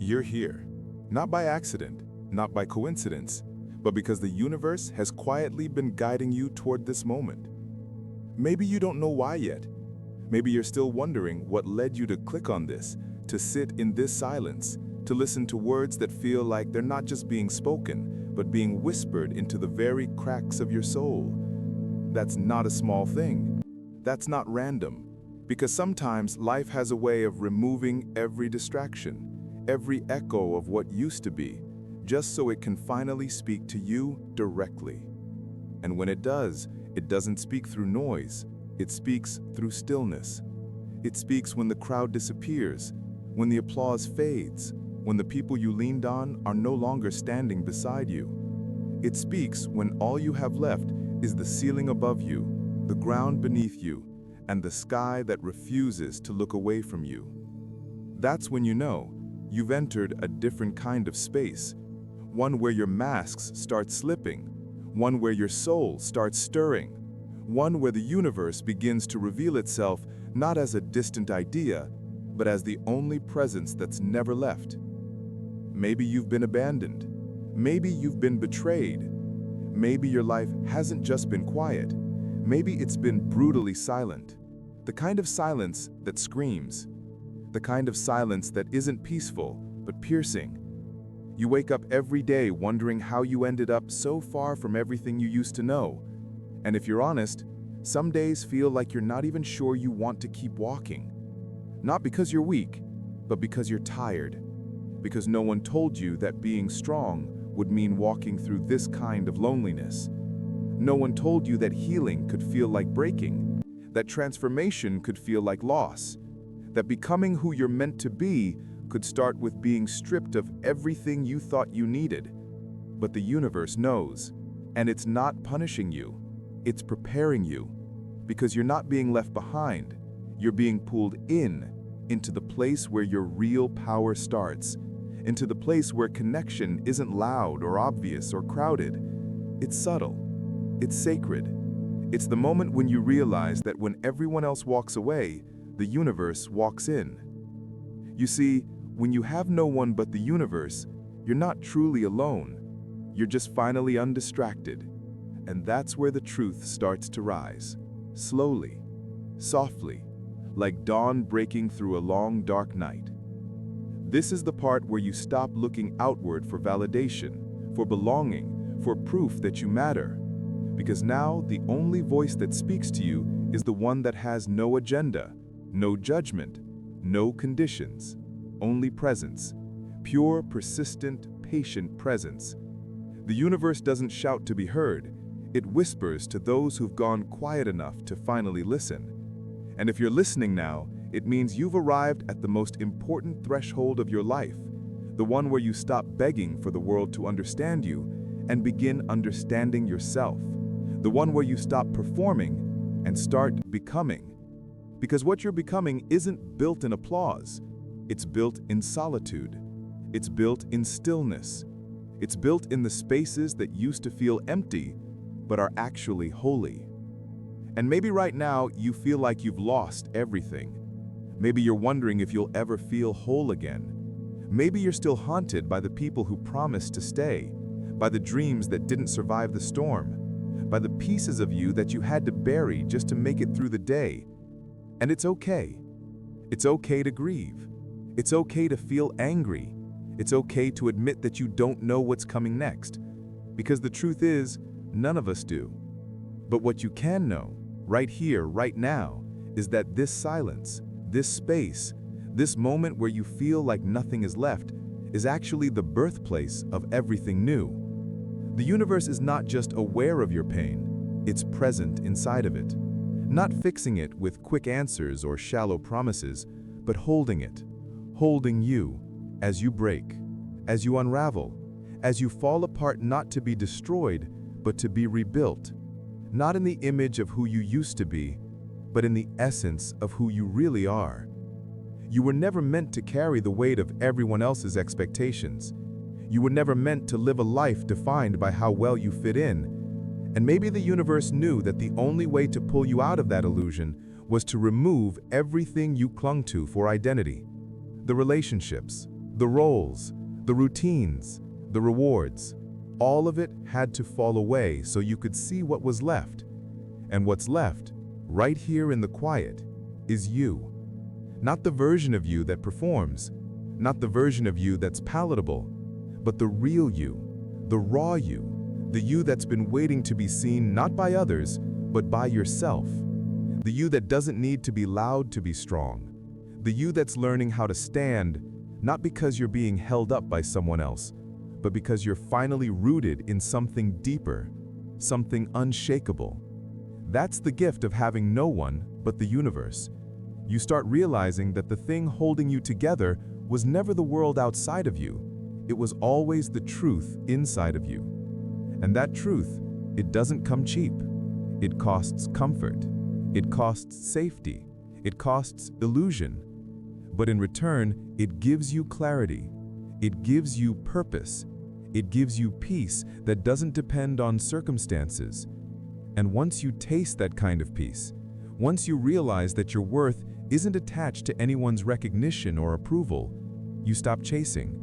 You're here, not by accident, not by coincidence, but because the universe has quietly been guiding you toward this moment. Maybe you don't know why yet. Maybe you're still wondering what led you to click on this, to sit in this silence, to listen to words that feel like they're not just being spoken, but being whispered into the very cracks of your soul. That's not a small thing. That's not random. Because sometimes life has a way of removing every distraction, every echo of what used to be, just so it can finally speak to you directly. And when it does, it doesn't speak through noise, it speaks through stillness. It speaks when the crowd disappears, when the applause fades, when the people you leaned on are no longer standing beside you. It speaks when all you have left is the ceiling above you, the ground beneath you, and the sky that refuses to look away from you. That's when you know you've entered a different kind of space, one where your masks start slipping, one where your soul starts stirring, one where the universe begins to reveal itself not as a distant idea, but as the only presence that's never left. Maybe you've been abandoned. Maybe you've been betrayed. Maybe your life hasn't just been quiet. Maybe it's been brutally silent. The kind of silence that screams. The kind of silence that isn't peaceful, but piercing. You wake up every day wondering how you ended up so far from everything you used to know. And if you're honest, some days feel like you're not even sure you want to keep walking. Not because you're weak, but because you're tired. Because no one told you that being strong would mean walking through this kind of loneliness. No one told you that healing could feel like breaking, that transformation could feel like loss, that becoming who you're meant to be could start with being stripped of everything you thought you needed. But the universe knows, and it's not punishing you, it's preparing you, because you're not being left behind, you're being pulled into the place where your real power starts, into the place where connection isn't loud or obvious or crowded. It's subtle. It's sacred. It's the moment when you realize that when everyone else walks away, the universe walks in. You see, when you have no one but the universe, you're not truly alone. You're just finally undistracted. And that's where the truth starts to rise. Slowly, softly, like dawn breaking through a long, dark night. This is the part where you stop looking outward for validation, for belonging, for proof that you matter. Because now the only voice that speaks to you is the one that has no agenda, no judgment, no conditions, only presence, pure, persistent, patient presence. The universe doesn't shout to be heard, it whispers to those who've gone quiet enough to finally listen. And if you're listening now, it means you've arrived at the most important threshold of your life, the one where you stop begging for the world to understand you and begin understanding yourself, the one where you stop performing and start becoming. Because what you're becoming isn't built in applause, it's built in solitude, it's built in stillness, it's built in the spaces that used to feel empty but are actually holy. And maybe right now you feel like you've lost everything. Maybe you're wondering if you'll ever feel whole again. Maybe you're still haunted by the people who promised to stay, by the dreams that didn't survive the storm, by the pieces of you that you had to bury just to make it through the day. And it's okay. It's okay to grieve. It's okay to feel angry. It's okay to admit that you don't know what's coming next. Because the truth is, none of us do. But what you can know, right here, right now, is that this silence, this space, this moment where you feel like nothing is left, is actually the birthplace of everything new. The universe is not just aware of your pain, it's present inside of it. Not fixing it with quick answers or shallow promises, but holding it, holding you as you break, as you unravel, as you fall apart, not to be destroyed, but to be rebuilt. Not in the image of who you used to be, but in the essence of who you really are. You were never meant to carry the weight of everyone else's expectations. You were never meant to live a life defined by how well you fit in. And maybe the universe knew that the only way to pull you out of that illusion was to remove everything you clung to for identity. The relationships, The roles, the routines, the rewards, all of it had to fall away so you could see what was left. And what's left, right here in the quiet, is you. Not the version of you that performs, not the version of you that's palatable, but the real you, the raw you, the you that's been waiting to be seen not by others, but by yourself. The you that doesn't need to be loud to be strong. The you that's learning how to stand, not because you're being held up by someone else, but because you're finally rooted in something deeper, something unshakable. That's the gift of having no one but the universe. You start realizing that the thing holding you together was never the world outside of you. It was always the truth inside of you. And that truth, it doesn't come cheap. It costs comfort. It costs safety. It costs illusion. But in return, it gives you clarity. It gives you purpose. It gives you peace that doesn't depend on circumstances. And once you taste that kind of peace, once you realize that your worth isn't attached to anyone's recognition or approval, you stop chasing,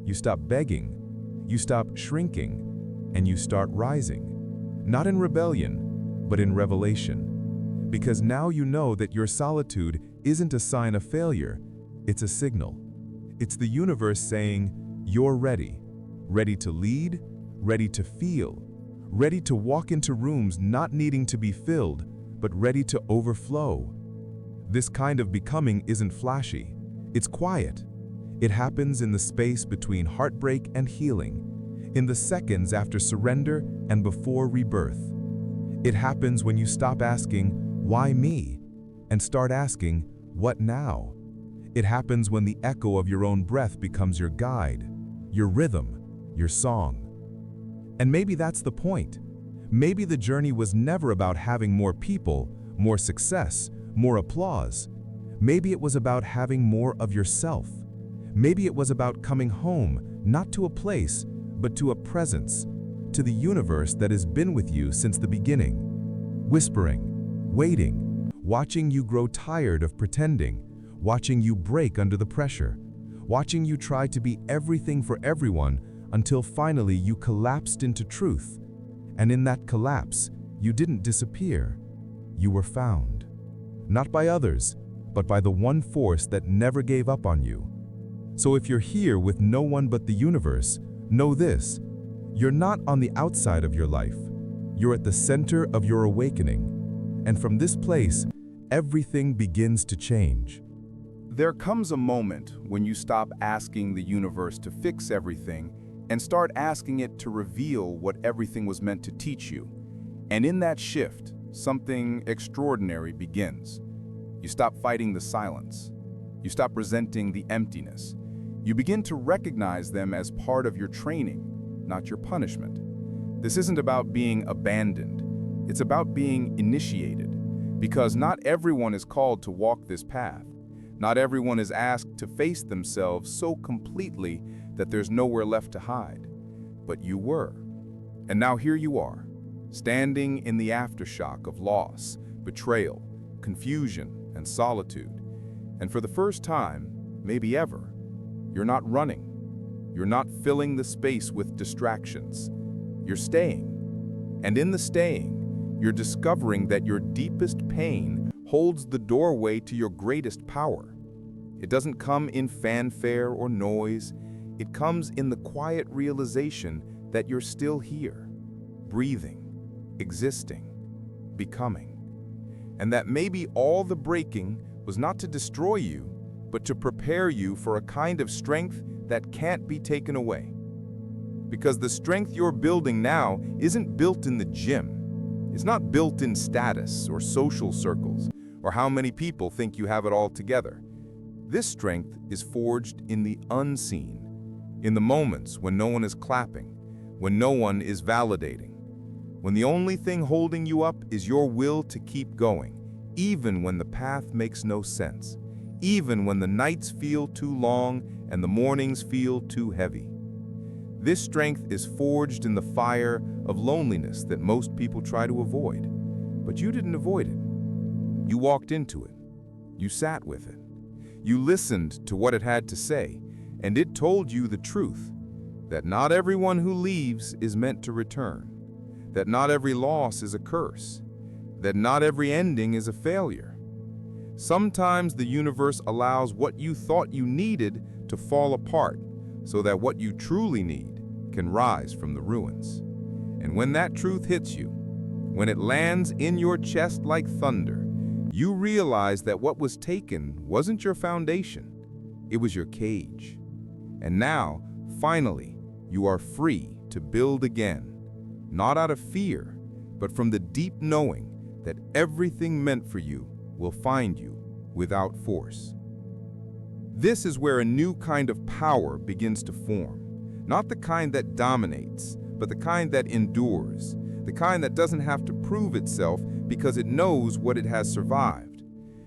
you stop begging, you stop shrinking, and you start rising. Not in rebellion, but in revelation. Because now you know that your solitude isn't a sign of failure, it's a signal. It's the universe saying, you're ready. Ready to lead, ready to feel, ready to walk into rooms not needing to be filled, but ready to overflow. This kind of becoming isn't flashy. It's quiet. It happens in the space between heartbreak and healing, in the seconds after surrender and before rebirth. It happens when you stop asking, why me? And start asking, what now? It happens when the echo of your own breath becomes your guide, your rhythm, your song. And maybe that's the point. Maybe the journey was never about having more people, more success, more applause. Maybe it was about having more of yourself. Maybe it was about coming home, not to a place, but to a presence, to the universe that has been with you since the beginning, whispering, waiting, watching you grow tired of pretending, watching you break under the pressure, watching you try to be everything for everyone until finally you collapsed into truth. And in that collapse, you didn't disappear. You were found. Not by others, but by the one force that never gave up on you. So if you're here with no one but the universe, know this: you're not on the outside of your life. You're at the center of your awakening. And from this place, everything begins to change. There comes a moment when you stop asking the universe to fix everything and start asking it to reveal what everything was meant to teach you. And in that shift, something extraordinary begins. You stop fighting the silence. You stop resenting the emptiness. You begin to recognize them as part of your training, not your punishment. This isn't about being abandoned. It's about being initiated, because not everyone is called to walk this path. Not everyone is asked to face themselves so completely that there's nowhere left to hide. But you were. And now here you are, standing in the aftershock of loss, betrayal, confusion, and solitude. And for the first time, maybe ever, you're not running. You're not filling the space with distractions. You're staying. And in the staying, you're discovering that your deepest pain holds the doorway to your greatest power. It doesn't come in fanfare or noise. It comes in the quiet realization that you're still here, breathing, existing, becoming. And that maybe all the breaking was not to destroy you, but to prepare you for a kind of strength that can't be taken away. Because the strength you're building now isn't built in the gym. It's not built in status or social circles, or how many people think you have it all together. This strength is forged in the unseen, in the moments when no one is clapping, when no one is validating, when the only thing holding you up is your will to keep going, even when the path makes no sense, even when the nights feel too long and the mornings feel too heavy. This strength is forged in the fire of loneliness that most people try to avoid. But you didn't avoid it. You walked into it. You sat with it. You listened to what it had to say. And it told you the truth, that not everyone who leaves is meant to return, that not every loss is a curse, that not every ending is a failure. Sometimes the universe allows what you thought you needed to fall apart so that what you truly need can rise from the ruins. And when that truth hits you, when it lands in your chest like thunder, you realize that what was taken wasn't your foundation, it was your cage. And now, finally, you are free to build again, not out of fear, but from the deep knowing that everything meant for you will find you without force. This is where a new kind of power begins to form, not the kind that dominates, but the kind that endures, the kind that doesn't have to prove itself because it knows what it has survived.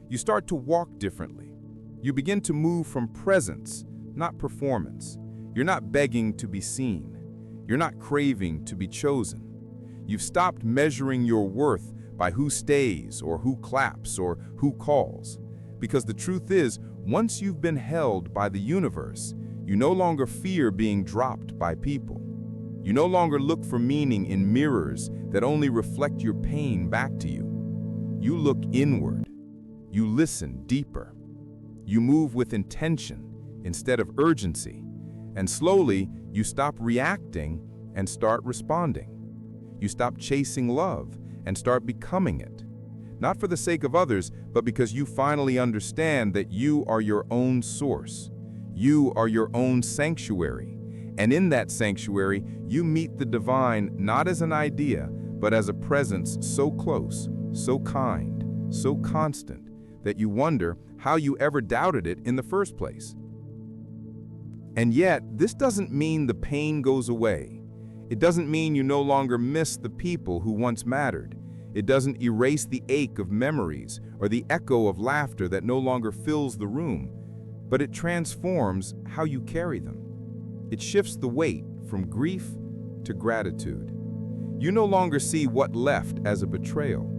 You start to walk differently. You begin to move from presence, not performance. You're not begging to be seen. You're not craving to be chosen. You've stopped measuring your worth by who stays or who claps or who calls. Because the truth is, once you've been held by the universe, you no longer fear being dropped by people. You no longer look for meaning in mirrors that only reflect your pain back to you. You look inward. You listen deeper. You move with intention instead of urgency. And slowly, you stop reacting and start responding. You stop chasing love and start becoming it. Not for the sake of others, but because you finally understand that you are your own source. You are your own sanctuary. And in that sanctuary, you meet the divine not as an idea, but as a presence so close, so kind, so constant, that you wonder how you ever doubted it in the first place. And yet, this doesn't mean the pain goes away. It doesn't mean you no longer miss the people who once mattered. It doesn't erase the ache of memories or the echo of laughter that no longer fills the room, but it transforms how you carry them. It shifts the weight from grief to gratitude. You no longer see what left as a betrayal.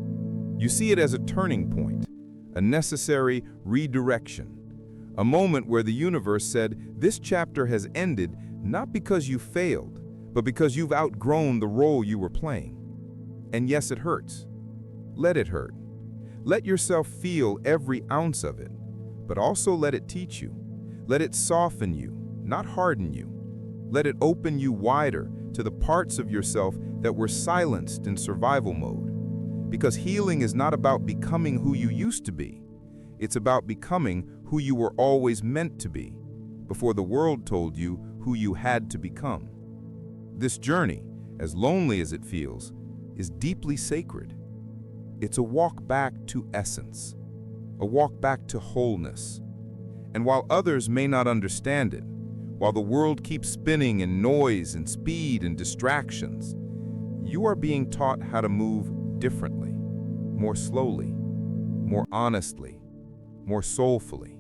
You see it as a turning point, a necessary redirection, a moment where the universe said, this chapter has ended not because you failed, but because you've outgrown the role you were playing. And yes, it hurts. Let it hurt. Let yourself feel every ounce of it, but also let it teach you. Let it soften you, not harden you. Let it open you wider to the parts of yourself that were silenced in survival mode. Because healing is not about becoming who you used to be. It's about becoming who you were always meant to be, before the world told you who you had to become. This journey, as lonely as it feels, is deeply sacred. It's a walk back to essence, a walk back to wholeness. And while others may not understand it, while the world keeps spinning in noise and speed and distractions, you are being taught how to move differently, more slowly, more honestly, more soulfully.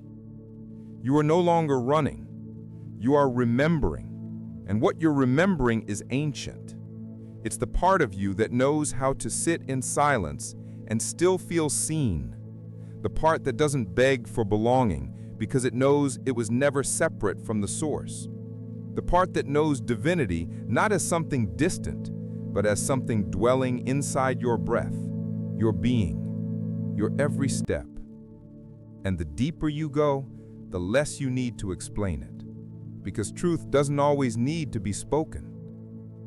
You are no longer running, you are remembering, and what you're remembering is ancient. It's the part of you that knows how to sit in silence and still feel seen, the part that doesn't beg for belonging because it knows it was never separate from the source, the part that knows divinity not as something distant, but as something dwelling inside your breath, your being, your every step. And the deeper you go, the less you need to explain it, because truth doesn't always need to be spoken.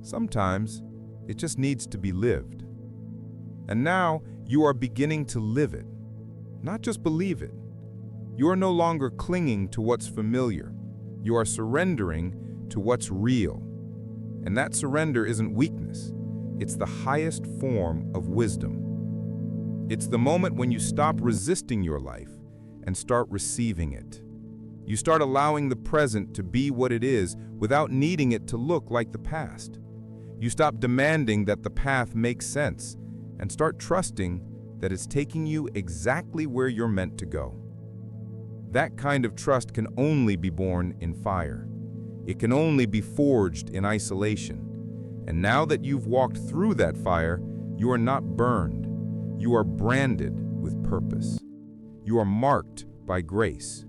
Sometimes it just needs to be lived. And now you are beginning to live it, not just believe it. You are no longer clinging to what's familiar. You are surrendering to what's real. And that surrender isn't weakness. It's the highest form of wisdom. It's the moment when you stop resisting your life and start receiving it. You start allowing the present to be what it is without needing it to look like the past. You stop demanding that the path makes sense and start trusting that it's taking you exactly where you're meant to go. That kind of trust can only be born in fire. It can only be forged in isolation. And now that you've walked through that fire, you are not burned. You are branded with purpose. You are marked by grace.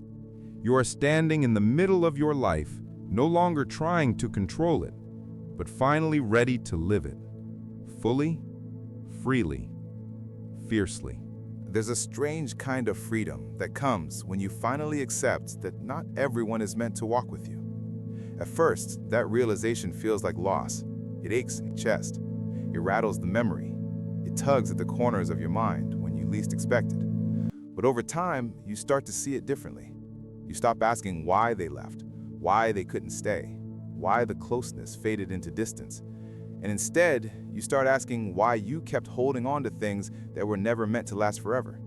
You are standing in the middle of your life, no longer trying to control it, but finally ready to live it. Fully, freely, fiercely. There's a strange kind of freedom that comes when you finally accept that not everyone is meant to walk with you. At first, that realization feels like loss. It aches in your chest. It rattles the memory. It tugs at the corners of your mind when you least expect it. But over time, you start to see it differently. You stop asking why they left, why they couldn't stay, why the closeness faded into distance. And instead, you start asking why you kept holding on to things that were never meant to last forever.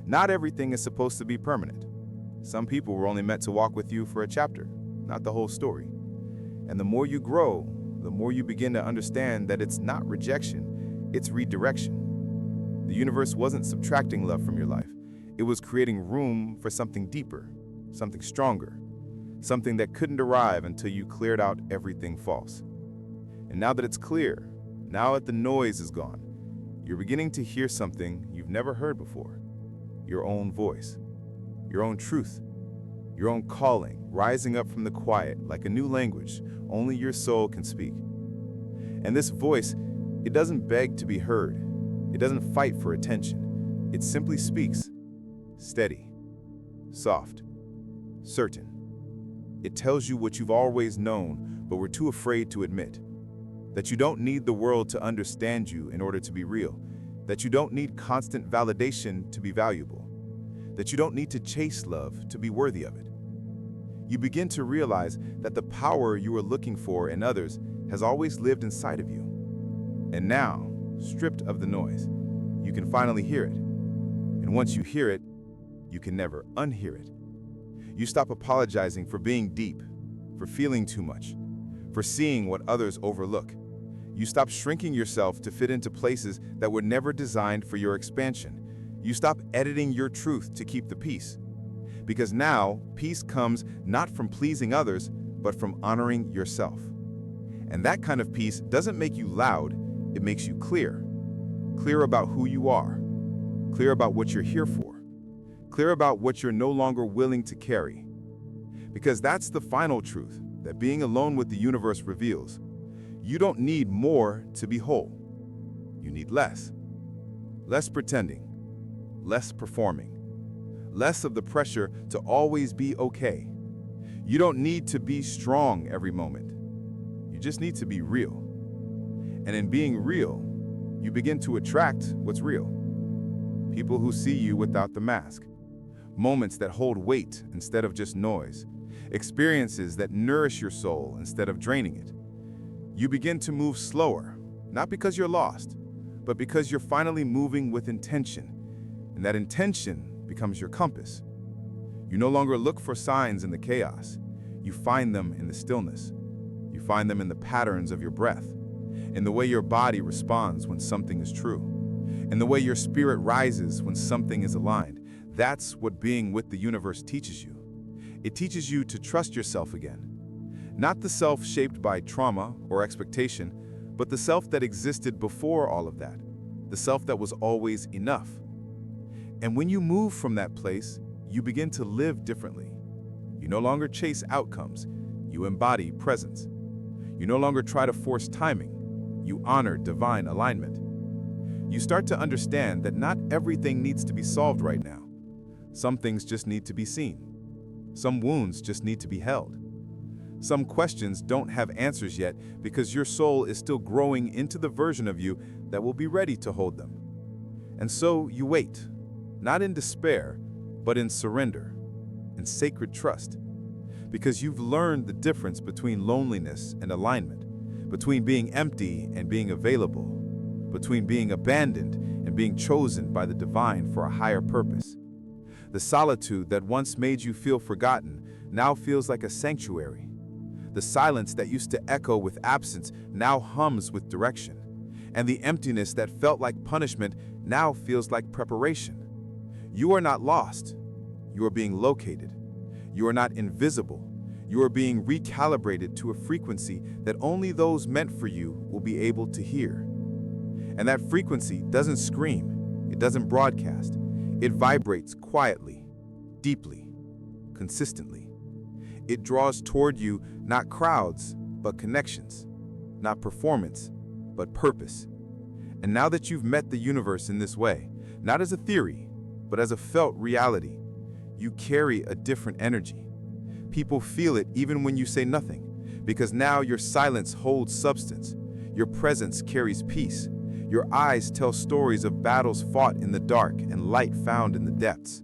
Not everything is supposed to be permanent. Some people were only meant to walk with you for a chapter, not the whole story. And the more you grow, the more you begin to understand that it's not rejection, it's redirection. The universe wasn't subtracting love from your life. It was creating room for something deeper, something stronger, something that couldn't arrive until you cleared out everything false. And now that it's clear, now that the noise is gone, you're beginning to hear something you've never heard before. Your own voice, your own truth, your own calling rising up from the quiet like a new language only your soul can speak. And this voice, it doesn't beg to be heard. It doesn't fight for attention. It simply speaks, steady, soft, certain. It tells you what you've always known, but were too afraid to admit. That you don't need the world to understand you in order to be real. That you don't need constant validation to be valuable. That you don't need to chase love to be worthy of it. You begin to realize that the power you were looking for in others has always lived inside of you. And now, stripped of the noise, you can finally hear it. And once you hear it, you can never unhear it. You stop apologizing for being deep, for feeling too much, for seeing what others overlook. You stop shrinking yourself to fit into places that were never designed for your expansion. You stop editing your truth to keep the peace. Because now, peace comes not from pleasing others, but from honoring yourself. And that kind of peace doesn't make you loud, it makes you clear. Clear about who you are. Clear about what you're here for. Clear about what you're no longer willing to carry. Because that's the final truth that being alone with the universe reveals. You don't need more to be whole. You need less. Less pretending. Less performing. Less of the pressure to always be okay. You don't need to be strong every moment. You just need to be real. And in being real, you begin to attract what's real. People who see you without the mask. Moments that hold weight instead of just noise. Experiences that nourish your soul instead of draining it. You begin to move slower, not because you're lost, but because you're finally moving with intention. And that intention becomes your compass. You no longer look for signs in the chaos. You find them in the stillness. You find them in the patterns of your breath, in the way your body responds when something is true, in the way your spirit rises when something is aligned. That's what being with the universe teaches you. It teaches you to trust yourself again. Not the self shaped by trauma or expectation, but the self that existed before all of that, the self that was always enough. And when you move from that place, you begin to live differently. You no longer chase outcomes, you embody presence. You no longer try to force timing, you honor divine alignment. You start to understand that not everything needs to be solved right now. Some things just need to be seen. Some wounds just need to be held. Some questions don't have answers yet because your soul is still growing into the version of you that will be ready to hold them. And so you wait, not in despair, but in surrender, in sacred trust. Because you've learned the difference between loneliness and alignment, between being empty and being available, between being abandoned and being chosen by the divine for a higher purpose. The solitude that once made you feel forgotten now feels like a sanctuary. The silence that used to echo with absence now hums with direction. And the emptiness that felt like punishment now feels like preparation. You are not lost. You are being located. You are not invisible. You are being recalibrated to a frequency that only those meant for you will be able to hear. And that frequency doesn't scream. It doesn't broadcast. It vibrates quietly, deeply, consistently. It draws toward you not crowds, but connections, not performance, but purpose. And now that you've met the universe in this way, not as a theory, but as a felt reality, you carry a different energy. People feel it even when you say nothing, because now your silence holds substance. Your presence carries peace. Your eyes tell stories of battles fought in the dark and light found in the depths.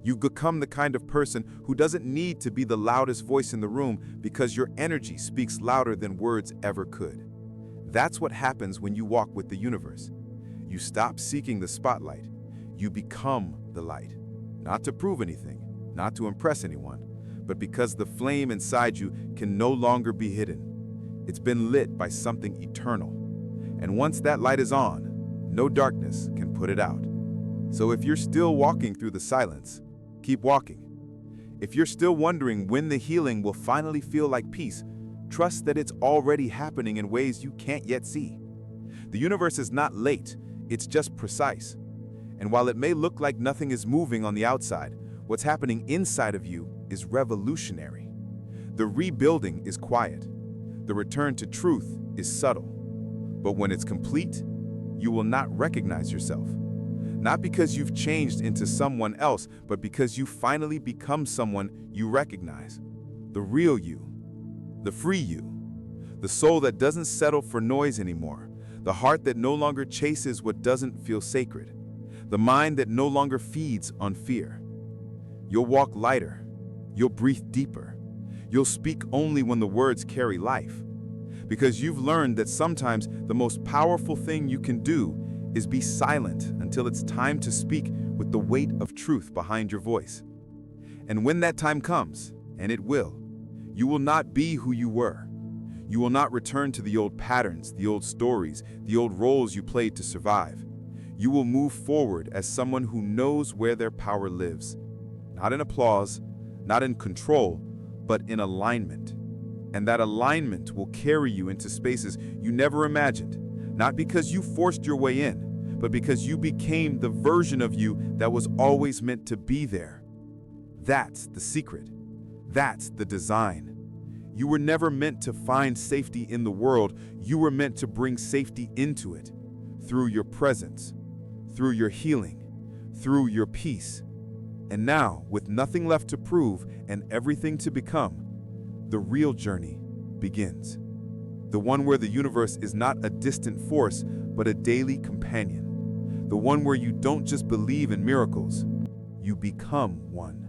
You've become the kind of person who doesn't need to be the loudest voice in the room because your energy speaks louder than words ever could. That's what happens when you walk with the universe. You stop seeking the spotlight. You become the light. Not to prove anything, not to impress anyone, but because the flame inside you can no longer be hidden. It's been lit by something eternal. And once that light is on, no darkness can put it out. So if you're still walking through the silence, keep walking. If you're still wondering when the healing will finally feel like peace, trust that it's already happening in ways you can't yet see. The universe is not late, it's just precise. And while it may look like nothing is moving on the outside, what's happening inside of you is revolutionary. The rebuilding is quiet. The return to truth is subtle. But when it's complete, you will not recognize yourself. Not because you've changed into someone else, but because you finally become someone you recognize. The real you, the free you, the soul that doesn't settle for noise anymore, the heart that no longer chases what doesn't feel sacred, the mind that no longer feeds on fear. You'll walk lighter, you'll breathe deeper, you'll speak only when the words carry life. Because you've learned that sometimes the most powerful thing you can do is be silent until it's time to speak with the weight of truth behind your voice. And when that time comes, and it will, you will not be who you were. You will not return to the old patterns, the old stories, the old roles you played to survive. You will move forward as someone who knows where their power lives. Not in applause, not in control, but in alignment. And that alignment will carry you into spaces you never imagined, not because you forced your way in, but because you became the version of you that was always meant to be there. That's the secret. That's the design. You were never meant to find safety in the world. You were meant to bring safety into it, through your presence, through your healing, through your peace. And now, with nothing left to prove and everything to become, the real journey begins. The one where the universe is not a distant force, but a daily companion. The one where you don't just believe in miracles, you become one.